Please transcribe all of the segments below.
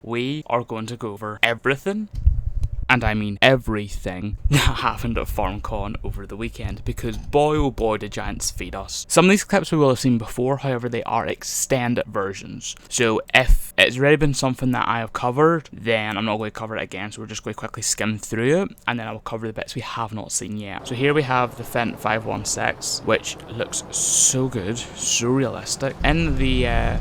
we are going to go over everything, and I mean everything, that happened at FarmCon over the weekend, because boy oh boy did Giants feed us. Some of these clips we will have seen before, however they are extended versions. So if it's already been something that I have covered, then I'm not going to cover it again, so we're just going to quickly skim through it, and then I will cover the bits we have not seen yet. So here we have the FS25, which looks so good, so realistic. In the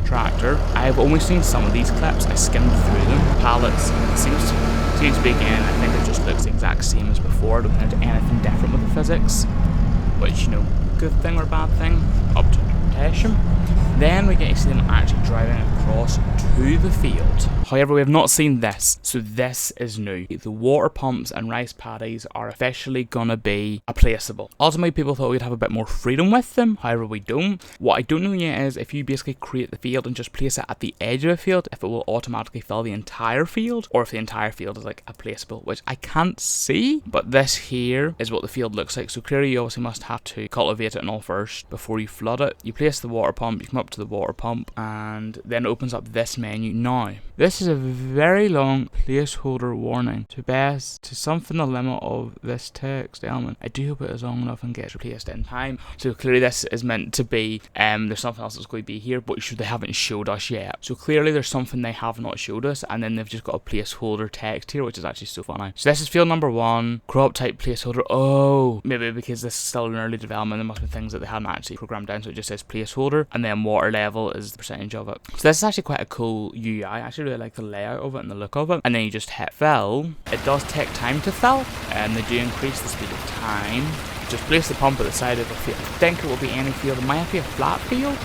tractor, I've only seen some of these clips, I skimmed through them. Pallets, seems to be again, I think it just looks the exact same as before. I don't think there's anything different with the physics, which, you know, good thing or bad thing, up to interpretation. Then we get to see them actually driving across to the field. However, we have not seen this, so this is new. The water pumps and rice paddies are officially gonna be placeable. Ultimately, people thought we'd have a bit more freedom with them, however we don't. What I don't know yet is if you basically create the field and just place it at the edge of the field, if it will automatically fill the entire field, or if the entire field is like a placeable, which I can't see. But this here is what the field looks like, so clearly you obviously must have to cultivate it and all first before you flood it. You place the water pump, you come up to the water pump, and then it opens up this menu. Now, this is a very long placeholder warning to something the limit of this text element. I do hope it is long enough and gets replaced in time. So clearly this is meant to be, there's something else that's going to be here, but they haven't showed us yet. So clearly there's something they have not showed us, and then they've just got a placeholder text here, which is actually so funny. So this is field number 1, crop type placeholder. Oh, maybe because this is still in early development, there must be things that they haven't actually programmed down, so it just says placeholder, and then water level is the percentage of it. So this is actually quite a cool UI. I actually really like the layout of it and the look of it. And then you just hit fill. It does take time to fill, and they do increase the speed of time. Just place the pump at the side of the field. I think it will be any field. It might be a flat field.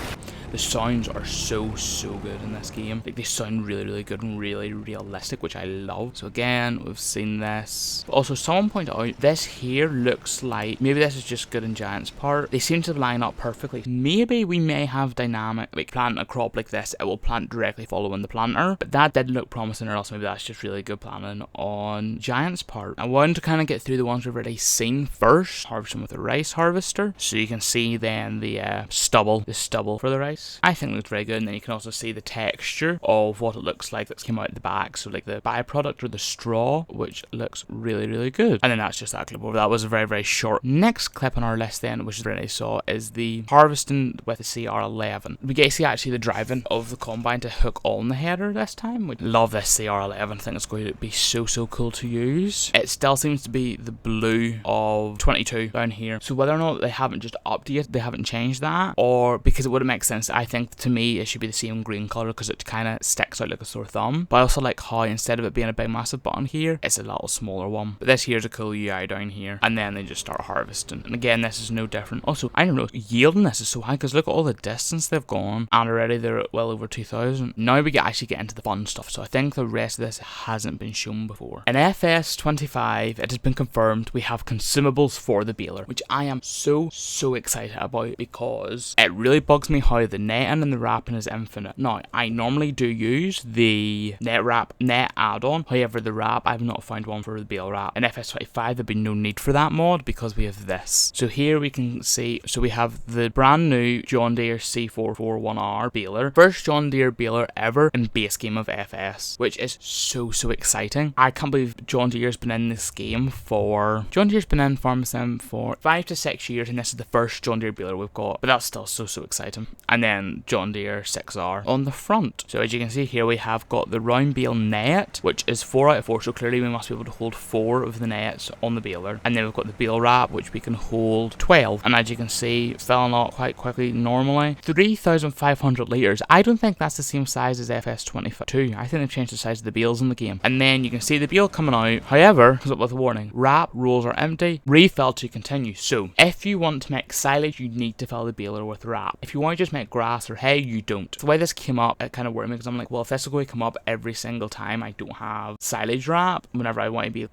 The sounds are so good in this game. Like, they sound really good and really realistic, which I love. So again, we've seen this. Also, someone pointed out, this here looks like, maybe this is just good in Giants' part, they seem to line up perfectly. Maybe we may have dynamic, like planting a crop like this, it will plant directly following the planter. But that did look promising, or else maybe that's just really good planning on Giants' part. I wanted to kind of get through the ones we've already seen first. Harvesting with a rice harvester. So you can see then the stubble for the rice. I think it looks very good, and then you can also see the texture of what it looks like that's came out the back, so like the byproduct or the straw, which looks really good. And then that's just that clip over. That was a very short. Next clip on our list then, which is what I saw, is the harvesting with the CR11. We get to see actually the driving of the combine to hook on the header this time. We love this CR11. I think it's going to be so cool to use. It still seems to be the blue of 22 down here, so whether or not they haven't just updated, they haven't changed that, or because it wouldn't make sense, I think to me it should be the same green color because it kind of sticks out like a sore thumb. But I also like how instead of it being a big massive button here, it's a little smaller one. But this here's a cool UI down here, and then they just start harvesting. And again, this is no different. Also, I don't know, yielding this is so high because look at all the distance they've gone, and already they're at well over 2,000. Now we actually get into the fun stuff, so I think the rest of this hasn't been shown before. In FS25, it has been confirmed we have consumables for the baler, which I am so excited about, because it really bugs me how the netting and the wrapping is infinite. Now, I normally do use the net add-on, however the wrap, I've not found one for the bale wrap. In FS25 there'd be no need for that mod because we have this. So here we can see, so we have the brand new John Deere C441R baler, first John Deere baler ever in base game of FS, which is so exciting. I can't believe John Deere's been in this game for, John Deere's been in Farm Sim for 5 to 6 years, and this is the first John Deere baler we've got, but that's still so exciting. And then John Deere 6R on the front. So as you can see here, we have got the round bale net, which is 4 out of 4, so clearly we must be able to hold 4 of the nets on the baler. And then we've got the bale wrap, which we can hold 12, and as you can see, filling out quite quickly normally. 3,500 litres. I don't think that's the same size as FS22. I think they've changed the size of the bales in the game. And then you can see the bale coming out. However, comes up with a warning, wrap rolls are empty, refill to continue. So if you want to make silage, you need to fill the baler with wrap. If you want to just make grass or hay, you don't. The way this came up, it kind of worried me, because I'm like, well, if this is going to come up every single time I don't have silage wrap, whenever I want to be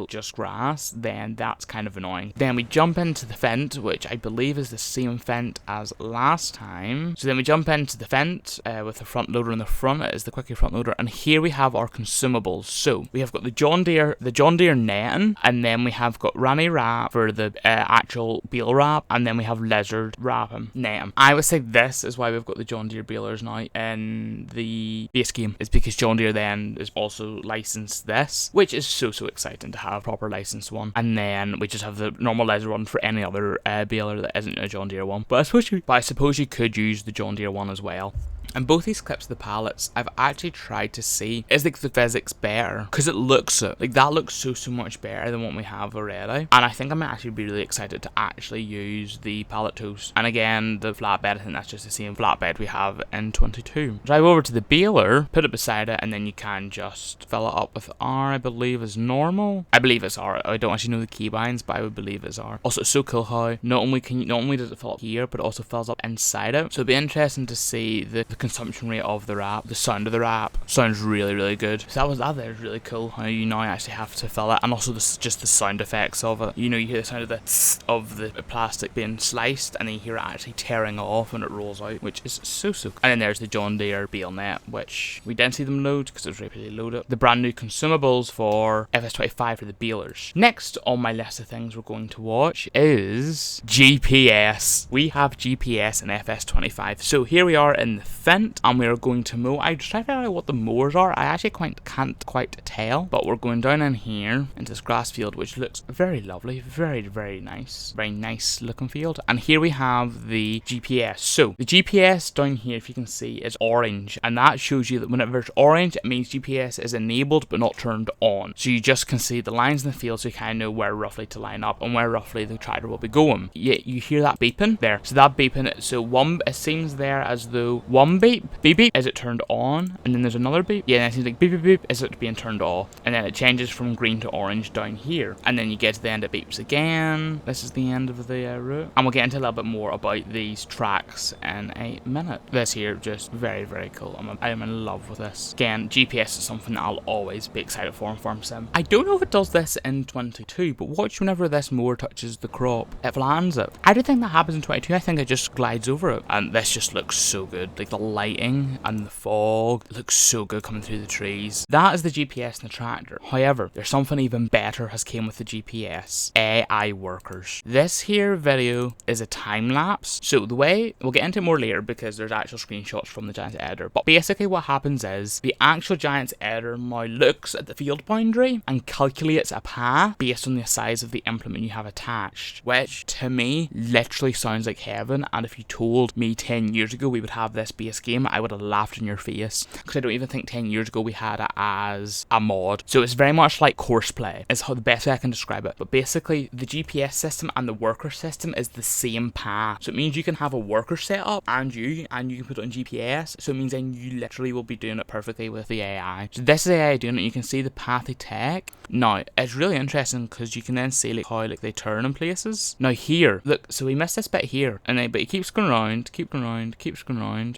just grass, then that's kind of annoying. Then we jump into the Fent, which I believe is the same Fent as last time. So then we jump into the Fent with the front loader in the front. It is the quickie front loader, and here we have our consumables. So we have got the John Deere netting, and then we have got Ranny wrap for the actual bale wrap, and then we have lizard wrapping netting. I would say this is why we've got the John Deere balers now in the base game, is because John Deere then is also licensed this, which is so exciting to have a proper licensed one. And then we just have the normal laser one for any other baler that isn't a John Deere one. But I suppose you could use the John Deere one as well. And both these clips of the pallets, I've actually tried to see, is like the physics better? Because it looks like that looks so much better than what we have already. And I think I'm actually really excited to actually use the pallet tools. And again, the flatbed, I think that's just the same flatbed we have in 22. Drive over to the baler, put it beside it, and then you can just fill it up with R, I believe is normal. I believe it's R. I don't actually know the keybinds, but I would believe it's R. Also, it's so cool how not only does it fill up here, but it also fills up inside it. So it'd be interesting to see the consumption rate of the wrap. The sound of the wrap sounds really good. So that there is really cool how you now actually have to fill it, and also just the sound effects of it. You know, you hear the sound of the plastic being sliced, and then you hear it actually tearing off when it rolls out, which is so cool. And then there's the John Deere bale net, which we didn't see them load because it was rapidly loaded. The brand new consumables for FS25 for the balers. Next on my list of things we're going to watch is GPS. We have GPS in FS25. So here we are in the Fent, and we are going to mow. I just try to figure out what the mowers are. I actually can't quite tell, but we're going down in here into this grass field, which looks very lovely, very nice looking field. And here we have the GPS. So the GPS down here, if you can see, is orange, and that shows you that whenever it's orange, it means GPS is enabled but not turned on. So you just can see the lines in the field, so you kind of know where roughly to line up and where roughly the tractor will be going. Yeah, you hear that beeping there. So that beeping, it seems there as though one beep is it turned on, and then there's another beep. Yeah, and it seems like beep is it being turned off, and then it changes from green to orange down here, and then you get to the end, it beeps again. This is the end of the route, and we'll get into a little bit more about these tracks in a minute. This here just very cool. I'm in love with this. Again, GPS is something that I'll always be excited for in Farm Sim. I don't know if it does this in 22, but watch whenever this mower touches the crop, it flattens it. I don't think that happens in 22. I think it just glides over it, and this just looks so good. Like the lighting and the fog looks so good coming through the trees. That is the GPS in the tractor. However, there's something even better has came with the GPS. AI workers. This here video is a time lapse. So the way, we'll get into it more later because there's actual screenshots from the Giants editor. But basically what happens is the actual Giants editor now looks at the field boundary and calculates a path based on the size of the implement you have attached, which to me literally sounds like heaven. And if you told me 10 years ago we would have this base game, I would have laughed in your face, because I don't even think 10 years ago we had it as a mod. So it's very much like courseplay is how the best way I can describe it. But basically the GPS system and the worker system is the same path. So it means you can have a worker set up and you can put it on GPS. So it means then you literally will be doing it perfectly with the AI. So this is AI doing it. You can see the path they take. Now it's really interesting because you can then see like how they turn in places. Now here, look, so we missed this bit here, and then but he keeps going around,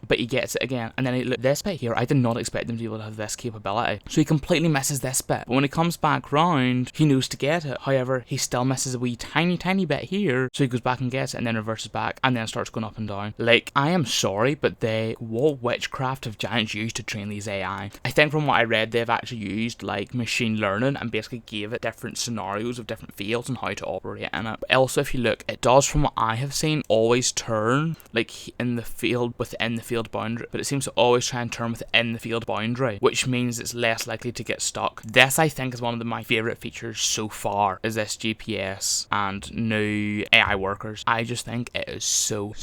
but he gets it again. And then look, this bit here, I did not expect them to be able to have this capability. So he completely misses this bit. But when he comes back round, he knows to get it. However, he still misses a wee tiny bit here. So he goes back and gets it, and then reverses back, and then starts going up and down. Like, I am sorry, but what witchcraft have Giants used to train these AI? I think from what I read, they've actually used like machine learning and basically gave it different scenarios of different fields and how to operate in it. But also, if you look, it does, from what I have seen, always turn like in the field within the field boundary, but it seems to always try and turn within the field boundary, which means it's less likely to get stuck. This, I think, is one of my favorite features so far, is this GPS and new AI workers. I just think it is so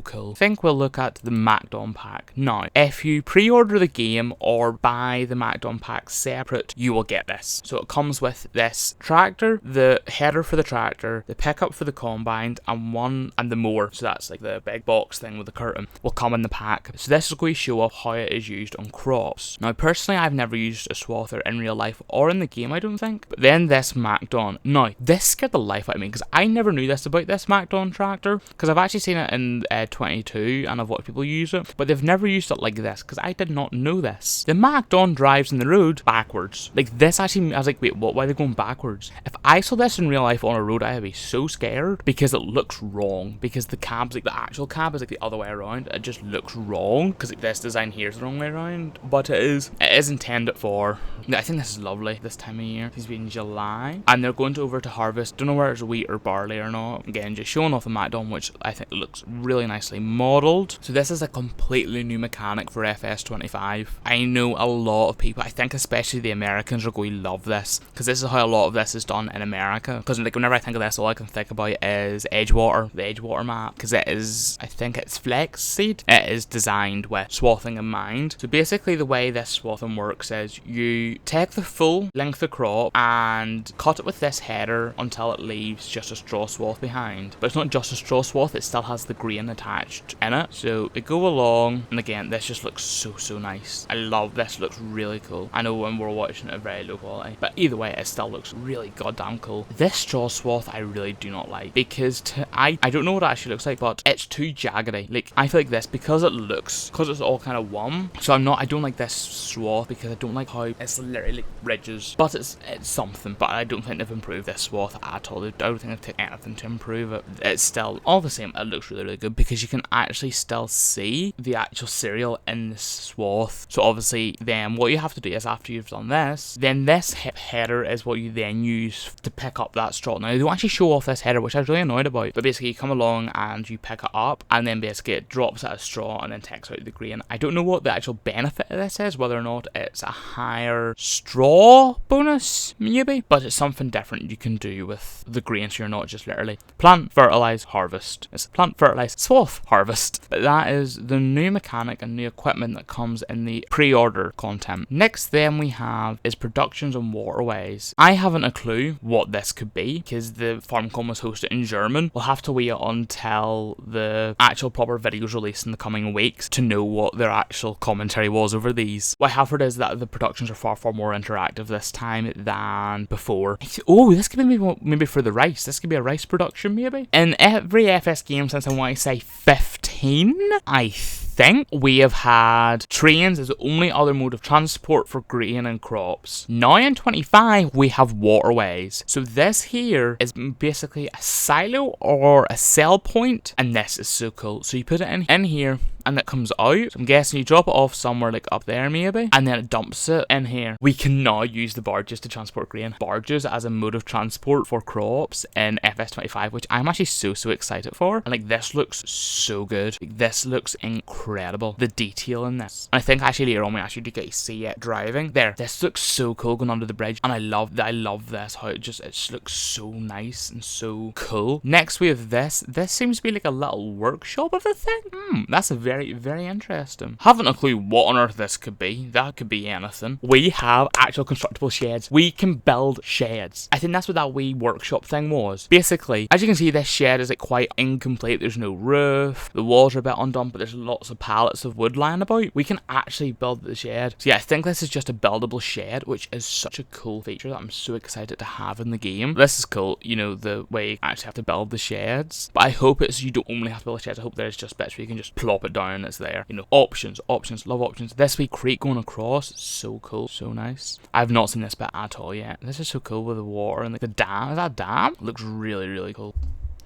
cool. I think we'll look at the MacDon pack. Now, if you pre-order the game or buy the MacDon pack separate, you will get this. So it comes with this tractor, the header for the tractor, the pickup for the combine, and the mower. So that's like the big box thing with the curtain will come in the pack. So this is going to show off how it is used on crops. Now personally, I've never used a swather in real life or in the game, I don't think. But then this MacDon. Now, this scared the life out of me because I never knew this about this MacDon tractor, because I've actually seen it in 22 and I've watched people use it, but they've never used it like this because I did not know this. The MacDon drives in the road backwards. Like this actually, I was like, wait, what? Why are they going backwards? If I saw this in real life on a road, I would be so scared because it looks wrong, because the cab's like, the actual cab is like the other way around. It just looks wrong. wrong, because this design here is the wrong way around, but it is intended for, I think this is lovely this time of year. It's been July, and they're going over to harvest, don't know whether it's wheat or barley or not. Again, just showing off the Macdon, which I think looks really nicely modelled. So this is a completely new mechanic for FS25. I know a lot of people, I think especially the Americans, are going to love this, because this is how a lot of this is done in America. Because like whenever I think of this, all I can think about is Edgewater, the Edgewater map, because it is, I think it's flaxseed. It is designed with swathing in mind. So basically the way this swathing works is you take the full length of crop and cut it with this header until it leaves just a straw swath behind. But it's not just a straw swath, it still has the grain attached in it. So it go along, and again, this just looks so nice. I love this, looks really cool. I know when we're watching it at very low quality, but either way, it still looks really goddamn cool. This straw swath I really do not like, because I don't know what it actually looks like, but it's too jaggedy. Like, I feel like this, because it's all kind of one, so I don't like this swath, because I don't like how it's literally like ridges, but it's something. But I don't think they've improved this swath at all. I don't think they've taken anything to improve it. It's still all the same. It looks really good, because you can actually still see the actual cereal in this swath. So obviously then what you have to do is, after you've done this, then this header is what you then use to pick up that straw. Now they don't actually show off this header, which I was really annoyed about, but basically you come along and you pick it up, and then basically it drops out a straw and then takes out the grain. I don't know what the actual benefit of this is, whether or not it's a higher straw bonus maybe, but it's something different you can do with the grain, so you're not just literally plant, fertilize, harvest. It's plant, fertilize, swath, harvest. But that is the new mechanic and new equipment that comes in the pre-order content. Next then we have is productions and waterways. I haven't a clue what this could be, because the FarmCon was hosted in German. We'll have to wait until the actual proper videos released in the coming weeks to know what their actual commentary was over these. What I have heard is that the productions are far more interactive this time than before. Oh, this could be maybe for the rice. This could be a rice production maybe. In every FS game since I want to say 15, I think we have had trains as the only other mode of transport for grain and crops. Now in 25 we have waterways. So this here is basically a silo or a sell point, and this is so cool. So you put it in here, and it comes out. So I'm guessing you drop it off somewhere like up there maybe, and then it dumps it in here. We can now use the barges to transport grain. Barges as a mode of transport for crops in FS25, which I'm actually so excited for. And like, this looks so good. Like, this looks incredible. The detail in this. And I think actually later on we actually do get to see it driving. There, this looks so cool going under the bridge, and I love this, how it just looks so nice and so cool. Next we have this. This seems to be like a little workshop of a thing. That's a very interesting. Haven't a clue what on earth this could be. That could be anything. We have actual constructible sheds. We can build sheds. I think that's what that wee workshop thing was. Basically, as you can see, this shed is like quite incomplete. There's no roof. The walls are a bit undone, but there's lots of pallets of wood lying about. We can actually build the shed. So yeah, I think this is just a buildable shed, which is such a cool feature that I'm so excited to have in the game. This is cool, you know, the way you actually have to build the sheds. But I hope you don't only have to build a shed. I hope there's just bits where you can just plop it down and it's there. You know, options, love options. This wee creek going across, so cool, so nice. I've not seen this bit at all yet. This is so cool with the water and like the dam. Is that a dam? It looks really cool.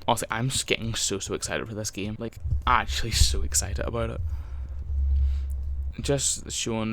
Honestly, I'm getting so excited for this game. Like, actually so excited about it. This is showing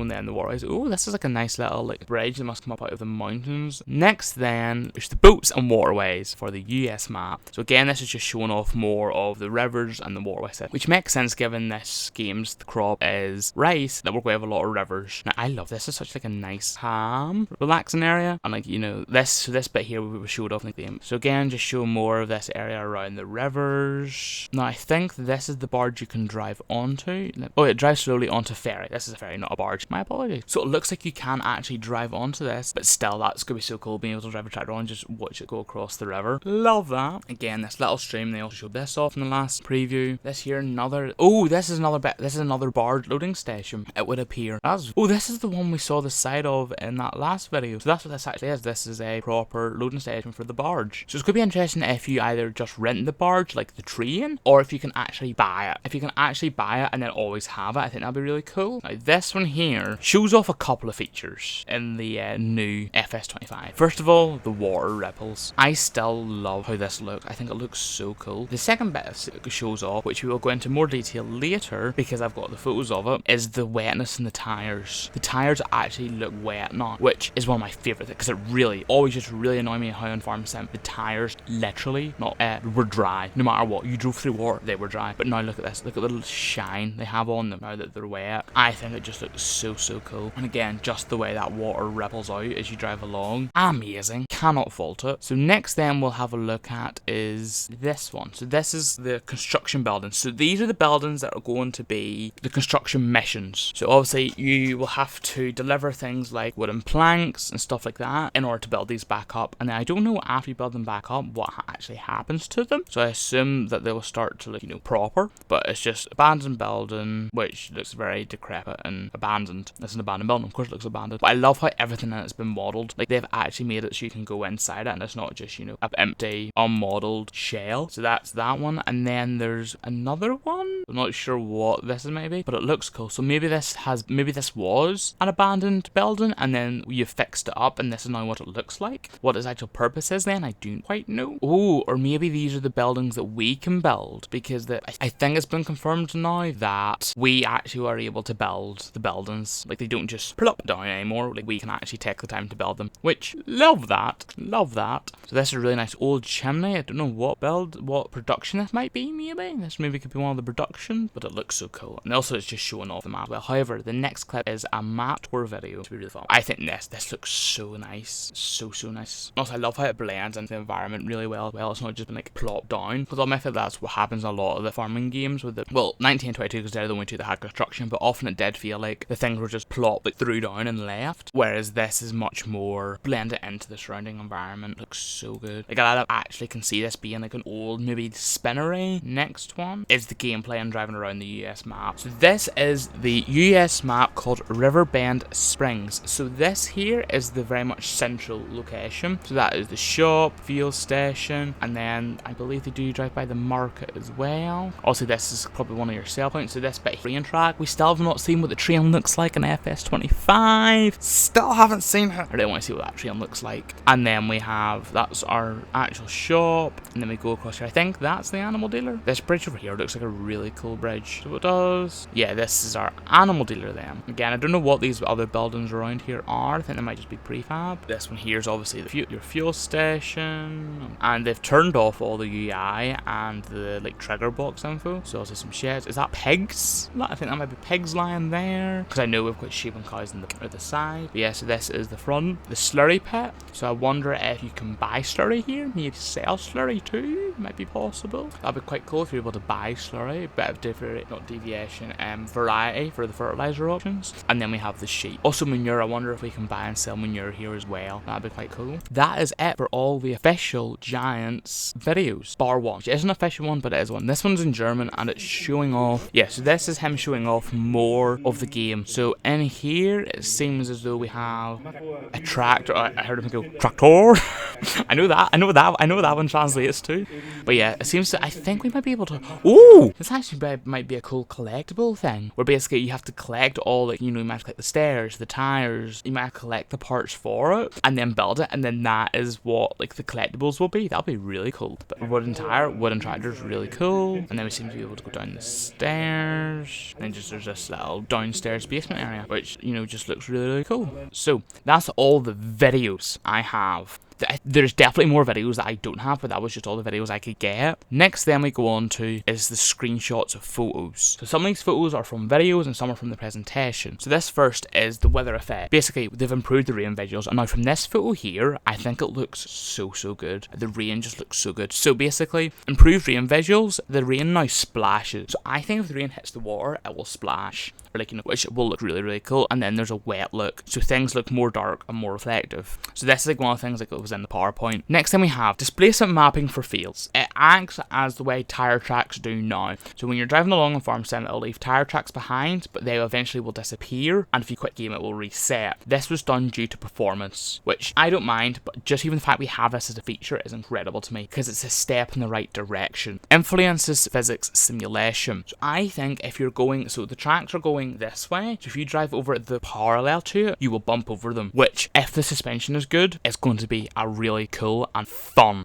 then the waterways. Oh, this is like a nice little like bridge that must come up out of the mountains. Next then, there's the boats and waterways for the US map. So again, this is just showing off more of the rivers and the waterways, which makes sense given this game's crop is rice, that we're going to have a lot of rivers. Now I love this. It's such like a nice, calm, relaxing area. And like, you know, this bit here we showed off in the game. So again, just show more of this area around the rivers. Now I think this is the barge you can drive onto. Oh, it drives slowly onto ferry. This is a ferry, not a barge. My apologies. So it looks like you can actually drive onto this, but still, that's gonna be so cool being able to drive a tractor on and just watch it go across the river. Love that. Again, this little stream, they also showed this off in the last preview. This here, this is another bit. This is another barge loading station. It would appear. This is the one we saw the side of in that last video. So that's what this actually is. This is a proper loading station for the barge. So it's gonna be interesting if you either just rent the barge like the train, or if you can actually buy it. If you can actually buy it and then always have it, I think that'd be really really cool. Now this one here shows off a couple of features in the new FS25. First of all, the water ripples. I still love how this looks. I think it looks so cool. The second bit it shows off, which we will go into more detail later because I've got the photos of it, is the wetness in the tires. The tires actually look wet now, which is one of my favourite things, because it really always just really annoyed me how on Farm Sim the tires literally were dry. No matter what, you drove through water, they were dry. But now look at this, look at the little shine they have on them now that they're wet. I think it just looks so cool. And again, just the way that water ripples out as you drive along, amazing, cannot fault it. So next then we'll have a look at is this one. So this is the construction buildings. So these are the buildings that are going to be the construction missions. So obviously you will have to deliver things like wooden planks and stuff like that in order to build these back up. And then I don't know after you build them back up what actually happens to them. So I assume that they will start to look, proper. But it's just abandoned building, which looks very decrepit and abandoned. It's an abandoned building, of course it looks abandoned. But I love how everything in it's been modelled. Like they've actually made it so you can go inside it and it's not just, an empty, unmodelled shell. So that's that one. And then there's another one. I'm not sure what this is maybe, but it looks cool. So maybe this was an abandoned building and then you fixed it up and this is now what it looks like. What its actual purpose is then, I don't quite know. Oh, or maybe these are the buildings that we can build, because I think it's been confirmed now that we actually are able to build the buildings. Like they don't just plop down anymore. Like we can actually take the time to build them, which love that. So this is a really nice old chimney. I don't know what production this might be. Maybe this could be one of the production, but it looks so cool. And also it's just showing off the map. Well, however, the next clip is a map tour video. To be really fun. I think this looks so nice, so nice. Also, I love how it blends into the environment really well. Well, it's not just been like plopped down, because I think that's what happens in a lot of the farming games with 1922, because they're the only two that had construction, but often it did feel like the things were just plopped like threw down and left, whereas this is much more blended into the surrounding environment. It looks so good. Like I actually can see this being like an old maybe spinnery. Next one is the gameplay and driving around the US map. So this is the US map called Riverbend Springs. So this here is the very much central location. So that is the shop, fuel station, and then I believe they do drive by the market as well. Also, this is probably one of your sell points. So this bit train track, we still have not seen what the train looks like in FS25. Still haven't seen it. I really want to see what that train looks like. And then we have, that's our actual shop, and then we go across here. I think that's the animal dealer. This bridge over here looks like a really cool bridge. So it does. Yeah, this is our animal dealer then. Again, I don't know what these other buildings around here are. I think they might just be prefab. This one here is obviously your fuel station, and they've turned off all the UI and the trigger box info. So also some sheds. Is that pigs? I think that might be pigs lying there, because I know we've got sheep and cows on the side. But yeah, so this is the front, the slurry pit. So I wonder if you can buy slurry here, maybe sell slurry too. Might be possible. That'd be quite cool if you're able to buy slurry. Bit of variety for the fertilizer options. And then we have the sheep. Also manure. I wonder if we can buy and sell manure here as well. That'd be quite cool. That is it for all the official Giants videos, bar one, which isn't an official one, but it is one. This one's in German and it's showing off. Yeah, so this is him showing off more of the game. So in here, it seems as though we have a tractor. I heard him go tractor. I know that one translates to. But yeah, it seems to. I think we might be able to. Ooh, this actually might be a cool collectible thing, where basically you have to collect all, you might have to collect the stairs, the tires. You might have to collect the parts for it, and then build it, and then that is what the collectibles will be. That'll be really cool. But wooden tractor is really cool. And then we seem to be able to go down the stairs. And then there's this little downstairs basement area, which just looks really cool. So that's all the videos I have. There's definitely more videos that I don't have, but that was just all the videos I could get. Next then we go on to is the screenshots of photos. So some of these photos are from videos and some are from the presentation. So this first is the weather effect. Basically, they've improved the rain visuals, and now from this photo here, I think it looks so good. The rain just looks so good. So basically, improved rain visuals, the rain now splashes. So I think if the rain hits the water, it will splash. Or which will look really cool. And then there's a wet look, so things look more dark and more reflective. So this is one of the things that was in the PowerPoint. Next thing we have displacement mapping for fields. It acts as the way tire tracks do now. So when you're driving along on Farm Sim, it'll leave tire tracks behind, but they eventually will disappear, and if you quit game, it will reset. This was done due to performance, which I don't mind, but just even the fact we have this as a feature is incredible to me, because it's a step in the right direction. Influences physics simulation. So I think if you're going, so the tracks are going this way, so if you drive over the parallel to it, you will bump over them, which, if the suspension is good, is going to be a really cool and fun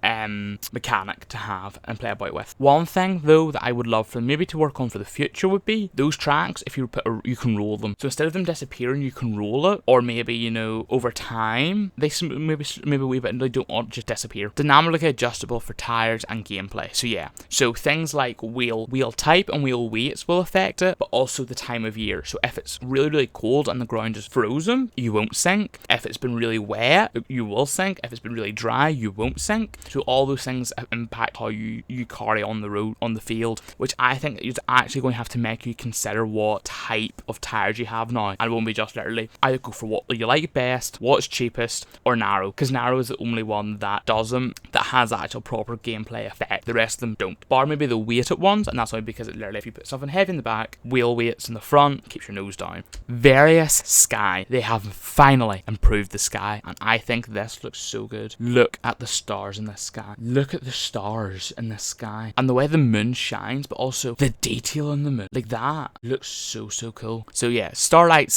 mechanic to have and play about with. One thing though that I would love for them maybe to work on for the future would be those tracks, if you put you can roll them. So instead of them disappearing, you can roll it, or maybe, you know, over time they maybe a wee bit and they don't want to just disappear. Dynamically adjustable for tires and gameplay. So yeah, so things like wheel type and wheel weights will affect it, but also the time of year. So if it's really cold and the ground is frozen, you won't sink. If it's been really wet, you will sink. If it's been really dry, you won't sink. So all those things impact how you carry on the road, on the field, which I think is actually going to have to make you consider what type of tires you have now, and it won't be just literally either go for what you like best, what's cheapest, or narrow, because narrow is the only one that has actual proper gameplay effect. The rest of them don't, bar maybe the weighted ones, and that's only because it literally, if you put something heavy in the back, wheel weights in the front, keeps your nose down. Various sky, they have finally improved the sky, and I think this looks so good. Look at the stars in the sky. Look at the stars in the sky, and the way the moon shines, but also the detail on the moon, like that looks so cool. So yeah, starlit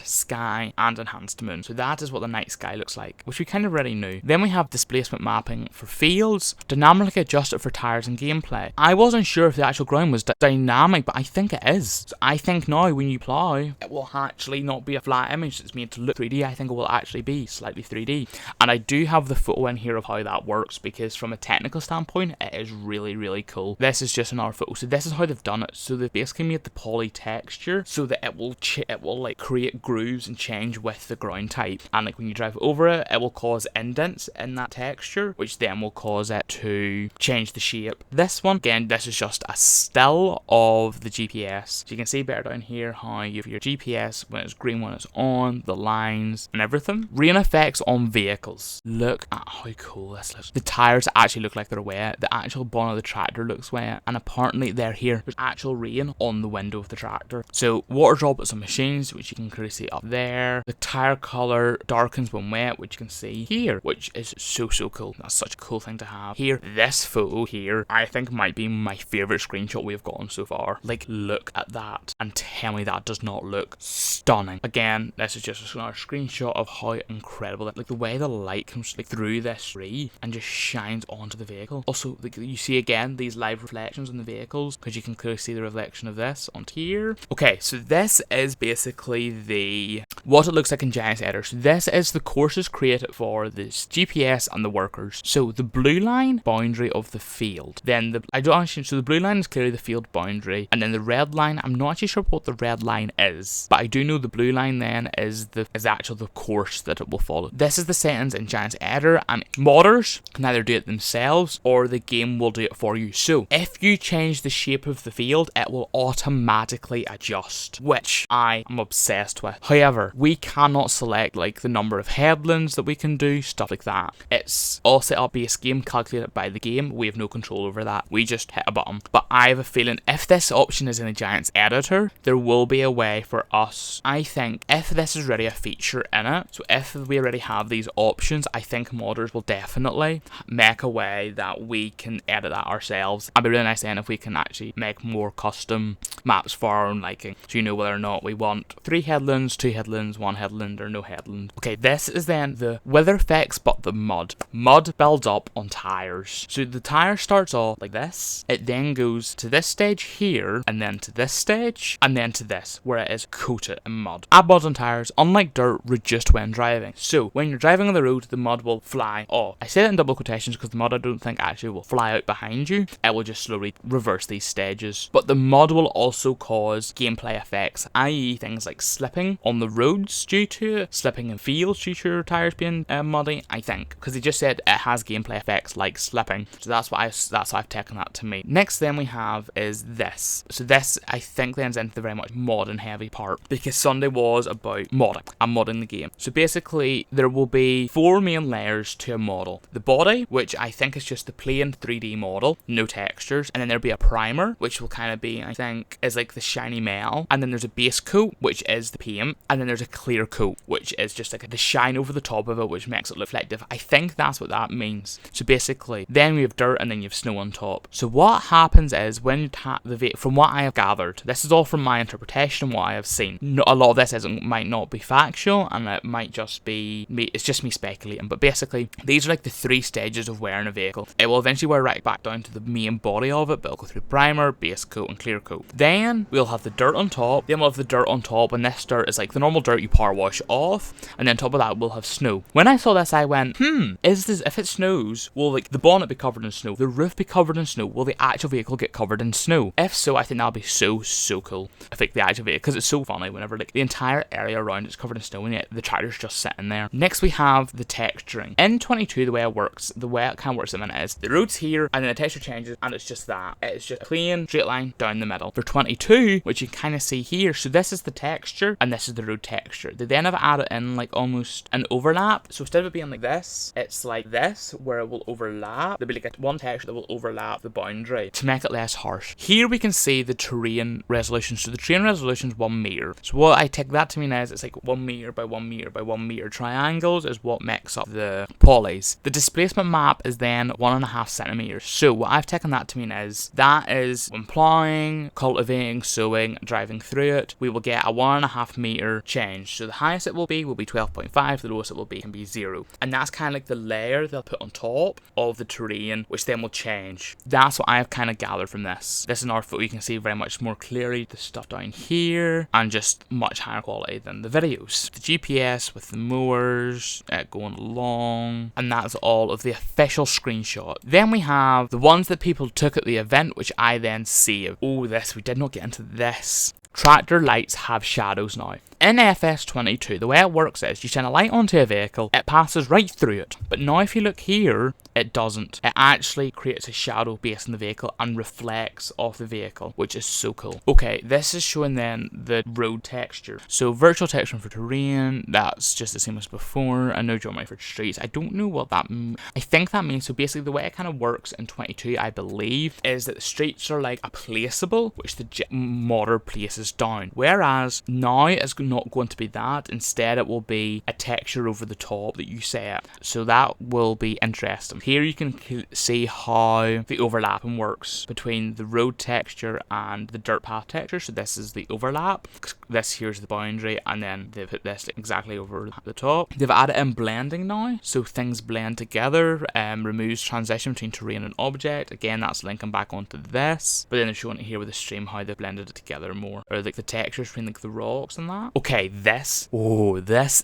sky and enhanced moon. So that is what the night sky looks like, which we kind of already knew. Then we have displacement mapping for fields, dynamically adjusted for tires and gameplay. I wasn't sure if the actual ground was dynamic, but I think it is. So I think now when you plow, it will actually not be a flat image that's made to look 3D. I think it will actually be slightly 3D. And I do have the photo in here of how that works, because from a technical standpoint, it is really cool. This is just another photo. So this is how they've done it. So they've basically made the poly texture so that it will like create grooves and change with the ground type. And like when you drive over it, it will cause indents in that texture, which then will cause it to change the shape. This one, again, this is just a still of the GPS. So you can see better down here how you have your GPS when it's green, when it's on, the lines and everything. Rain effects on vehicles. Look at how cool this looks. The tires actually look like they're wet. The actual bonnet of the tractor looks wet, and apparently they're here. There's actual rain on the window of the tractor. So water droplets on machines, which you can clearly see up there. The tire color darkens when wet, which you can see here, which is so cool. That's such a cool thing to have. Here, this photo here, I think might be my favorite screenshot we've gotten so far. Like, look at that and tell me that does not look stunning. Again, this is just another screenshot of how incredible it, like the way the light comes like through this tree and just shines onto the vehicle. Also, like, you see again these live reflections on the vehicles, because you can clearly see the reflection of this on here. Okay, so this is basically what it looks like in Giants Editor. So this is the courses created for this GPS and the workers. So the blue line, boundary of the field. Then so the blue line is clearly the field boundary, and then the red line, I'm not actually sure what the red line is, but I do know the blue line then is actually the course that it will follow. This is the settings in Giants Editor, and modders can either do it themselves or the game will do it for you. So if you change the shape of the field, it will automatically adjust, which I am obsessed with. However, we cannot select like the number of headlands that we can do, stuff like that. It's all set up base game, calculated by the game. We have no control over that. We just hit a button. But I have a feeling if this option is in the Giants Editor, there will be a way for us, I think, if this is already a feature in it, so if we already have these options, I think modders will definitely make a way that we can edit that ourselves. It'd be really nice then if we can actually make more custom maps for our own liking, so you know whether or not we want 3 headlands, 2 headlands, 1 headland, or no headland. Okay, this is then the weather effects, but the mud. Mud builds up on tires. So the tire starts off like this, it then goes to this stage here, and then to this stage, and then to this, where it is coated in mud. Add mud on tires, unlike dirt, reduced when driving. So when you're driving on the road, the mud will fly off. I say that in double quotations because the mud I don't think actually will fly out behind you. It will just slowly reverse these stages. But the mud will also also cause gameplay effects, i.e. things like slipping on the roads due to it, slipping in fields due to your tires being muddy, I think, because they just said it has gameplay effects like slipping, so that's why I've taken that to mean. Next then we have is this. So this, I think, then ends into the very much modding heavy part, because Sunday was about modding and modding the game. So basically there will be 4 main layers to a model. The body, which I think is just the plain 3D model, no textures, and then there'll be a primer, which will kind of be, I think, is like the shiny metal, and then there's a base coat, which is the paint, and then there's a clear coat, which is just like the shine over the top of it, which makes it look reflective. I think that's what that means. So basically, then we have dirt, and then you have snow on top. So what happens is when you tap the vehicle, from what I have gathered, this is all from my interpretation and what I have seen. A lot of this might not be factual, and it might just be me. It's just me speculating. But basically, these are like the 3 stages of wearing a vehicle. It will eventually wear right back down to the main body of it, but it'll go through primer, base coat, and clear coat. Then we'll have the dirt on top. Then we'll have the dirt on top, and this dirt is like the normal dirt you power wash off, and then on top of that we'll have snow. When I saw this, I went, is this, if it snows, will like the bonnet be covered in snow, the roof be covered in snow, will the actual vehicle get covered in snow? If so, I think that'll be so cool. I think the actual vehicle, because it's so funny whenever like the entire area around it's covered in snow and yet the tractor's just sitting there. Next we have the texturing. In 22, the way it kind of works at the minute is the road's here, and then the texture changes, and it's just that. It's just a plain straight line down the middle. For 22, which you kind of see here, so this is the texture, and this is the road texture. They then have added in like almost an overlap. So instead of it being like this, it's like this, where it will overlap. There'll be like one texture that will overlap the boundary to make it less harsh. Here we can see the terrain resolution. So the terrain resolution is 1 meter. So what I take that to mean is it's like 1 meter by 1 meter by 1 meter triangles is what makes up the polys. The displacement map is then 1.5 centimeters. So what I've taken that to mean is that is when plowing, cultivating, sowing, driving through it, we will get a 1.5 meter change. So the highest it will be 12.5, the lowest it will be can be 0. And that's kind of like the layer they'll put on top of the terrain, which then will change. That's what I've kind of gathered from this. This is another photo you can see very much more clearly the stuff down here, and just much higher quality than the videos. The GPS with the mowers going along, and that's all of the official screenshot. Then we have the ones that people took at the event, which I then saved. Oh, we did not get into this. Tractor lights have shadows now. In FS25, the way it works is you shine a light onto a vehicle, it passes right through it. But now if you look here, it doesn't. It actually creates a shadow based on the vehicle and reflects off the vehicle, which is so cool. Okay, this is showing then the road texture. So virtual texture for terrain, that's just the same as before. And no geometry for streets. I don't know what that means. I think that means, so basically the way it kind of works in 22, I believe, is that the streets are like a placeable, which the modder places down. Whereas now it's not going to be that. Instead, it will be a texture over the top that you set. So that will be interesting. Here you can see how the overlapping works between the road texture and the dirt path texture. So this is the overlap. This here's the boundary, and then they put this exactly over the top. They've added in blending now, so things blend together. Removes transition between terrain and object. Again, that's linking back onto this. But then they're showing it here with the stream how they blended it together more, or like the textures between like the rocks and that. Okay, this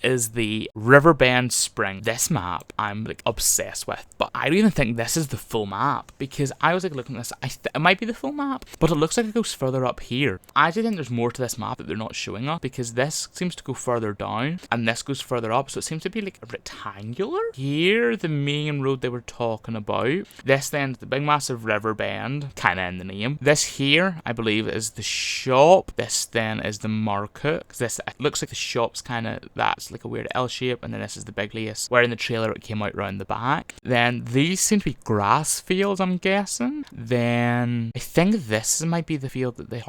is the Riverbend Spring. This map I'm like obsessed with, but I don't even think this is the full map, because I was like looking at this, it might be the full map, but it looks like it goes further up here. I actually think there's more to this map that they're not showing us, because this seems to go further down and this goes further up, so it seems to be like rectangular. Here, the main road they were talking about. This then, the big massive Riverbend, kind of in the name. This here, I believe, is the shop. This then is the market. This, it looks like the shop's kind of, that's like a weird L shape, and then this is the big place, where in the trailer it came out round the back. Then these seem to be grass fields, I'm guessing. Then I think this might be the field that they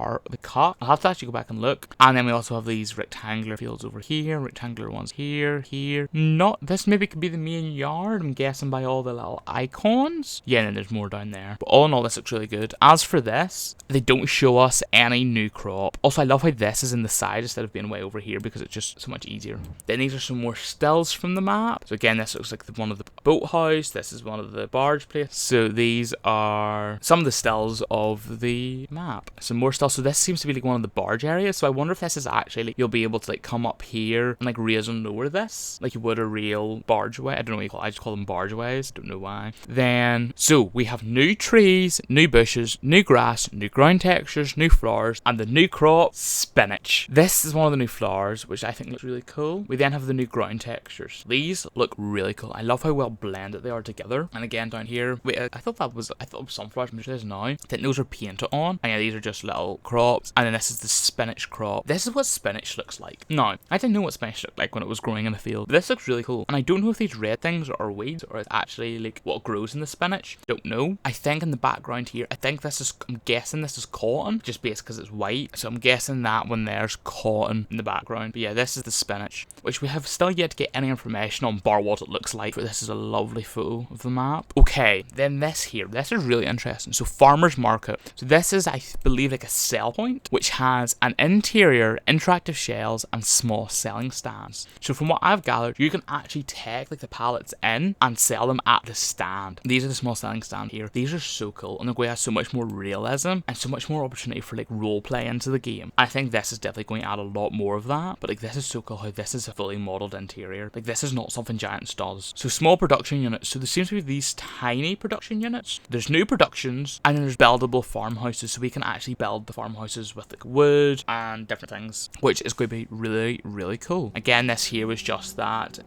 cut. I'll have to actually go back and look. And then we also have these rectangular fields over here, rectangular ones here. Not, this maybe could be the main yard, I'm guessing by all the little icons. Yeah, and then there's more down there. But all in all, this looks really good. As for this, they don't show us any new crop. Also, I love how this is in the side instead of being way over here, because it's just so much easier. Then these are some more stills from the map. So again, this looks like one of the boathouse. This is one of the barge places. So these are some of the stills of the map. Some more stills. So this seems to be like one of the barge areas. So I wonder if with this is actually like, you'll be able to like come up here and like raise and lower this like you would a real bargeway. I don't know what you call it. I just call them bargeways. Don't know why. Then, so we have new trees, new bushes, new grass, new ground textures, new flowers, and the new crop, spinach. This is one of the new flowers, which I think looks really cool. We then have the new ground textures. These look really cool. I love how well blended they are together. And again, down here, wait, I thought it was sunflowers. I'm sure it is now. I think those are painted on. And yeah, these are just little crops. And then this is the spinach crop. This is what spinach looks like. Now, I didn't know what spinach looked like when it was growing in the field. This looks really cool. And I don't know if these red things are weeds or it's actually like what grows in the spinach. Don't know. I think in the background here, I think this is, I'm guessing this is cotton, just based because it's white. So I'm guessing that when there's cotton in the background. But yeah, this is the spinach, which we have still yet to get any information on bar what it looks like. But this is a lovely photo of the map. Okay, then this here, this is really interesting. So farmer's market. So this is, I believe, like a sell point, which has an interior, interactive shelves, and small selling stands. So from what I've gathered, you can actually take like the pallets in and sell them at the stand. These are the small selling stand here. These are so cool, and the way has so much more realism and so much more opportunity for like role play into the game. I think this is definitely going to add a lot more of that. But like this is so cool how this is a fully modelled interior. Like this is not something Giants does. So small production units. So there seems to be these tiny production units. There's new productions and then there's buildable farmhouses. So we can actually build the farmhouses with like wood and different things, which is going to be really, really cool. Again, this here was just that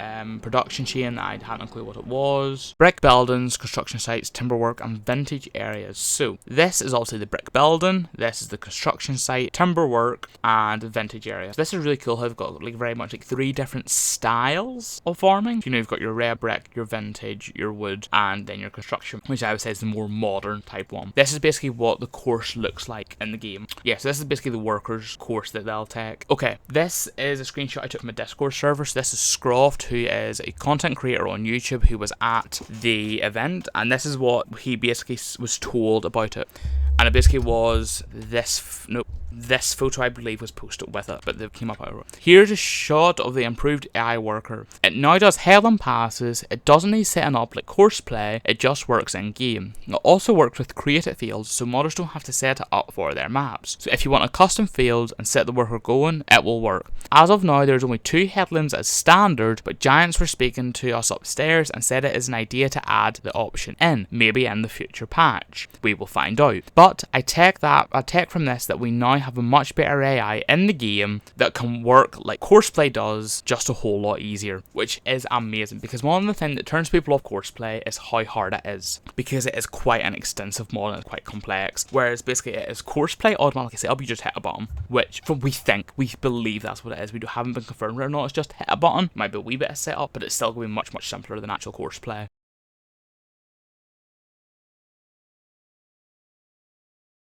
production chain. I hadn't a clue what it was. Brick buildings, construction sites, timber work, and vintage areas. So this is obviously the brick building. This is the construction site, timber work, and vintage areas. This is really cool how they've got like very much like 3 different styles of farming. You know, you've got your red brick, your vintage, your wood, and then your construction, which I would say is the more modern type one. This is basically what the course looks like in the game. Yeah, so this is basically the workers course that they'll take. Okay, this is a screenshot I took from a Discord server. So this is Scroft, who is a content creator on YouTube who was at the event, and this is what he basically was told about it. And it basically was this photo, I believe, was posted with it, but they came up out of it. Here's a shot of the improved AI worker. It now does Helen passes. It doesn't need setting up like courseplay. It just works in game. It also works with created fields, so modders don't have to set it up for their maps. So if you want a custom field and set the worker going, it will work. As of now, there's only 2 headlands as standard, but Giants were speaking to us upstairs and said it is an idea to add the option in, maybe in the future patch. We will find out. But I take from this that we now have a much better AI in the game that can work like courseplay does, just a whole lot easier, which is amazing, because one of the things that turns people off courseplay is how hard it is, because it is quite an extensive mod and it's quite complex, whereas basically it is courseplay automatically set up. You just hit a button, which we believe that's what it is. We haven't been confirmed or not. It's just hit a button, might be a wee bit of setup, but it's still going to be much simpler than actual courseplay.